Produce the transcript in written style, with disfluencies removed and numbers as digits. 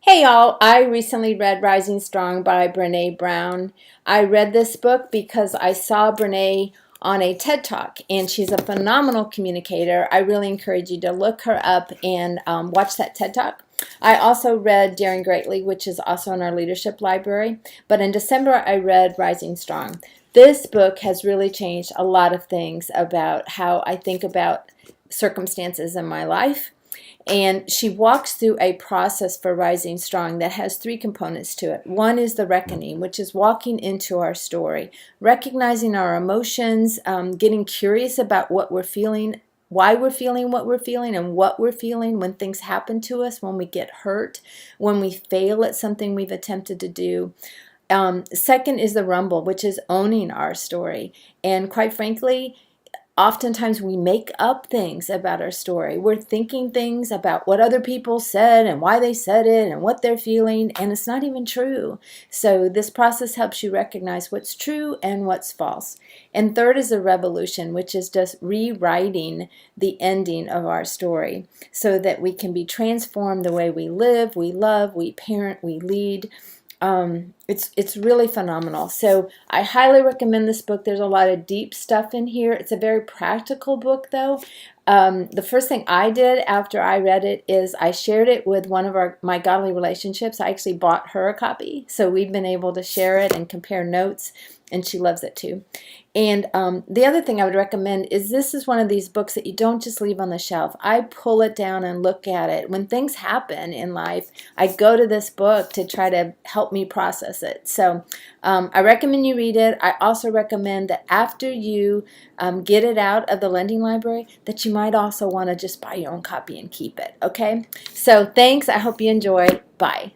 Hey y'all, I recently read Rising Strong by Brene Brown. I read this book because I saw Brene on a TED Talk and she's a phenomenal communicator. I really encourage you to look her up and watch that TED Talk. I also read Daring Greatly, which is also in our leadership library, but in December I read Rising Strong. This book has really changed a lot of things about how I think about circumstances in my life. And she walks through a process for rising strong that has three components to it. One is the reckoning, which is walking into our story, recognizing our emotions, getting curious about what we're feeling, why we're feeling what we're feeling, and what we're feeling when things happen to us, when we get hurt, when we fail at something we've attempted to do. Second is the rumble, which is owning our story. And quite frankly, oftentimes we make up things about our story. We're thinking things about what other people said and why they said it and what they're feeling, and it's not even true. So this process helps you recognize what's true and what's false. And third is the revolution, which is just rewriting the ending of our story so that we can be transformed the way we live, we love, we parent, we lead. It's really phenomenal. So I highly recommend this book. There's a lot of deep stuff in here. It's a very practical book, though. The first thing I did after I read it is I shared it with one of my godly relationships. I actually bought her a copy, so we've been able to share it and compare notes, and she loves it too. And the other thing I would recommend is this is one of these books that you don't just leave on the shelf. I pull it down and look at it. When things happen in life, I go to this book to try to help me process it. So I recommend you read it. I also recommend that after you get it out of the lending library, that you might also want to just buy your own copy and keep it. Okay? So thanks. I hope you enjoy. Bye.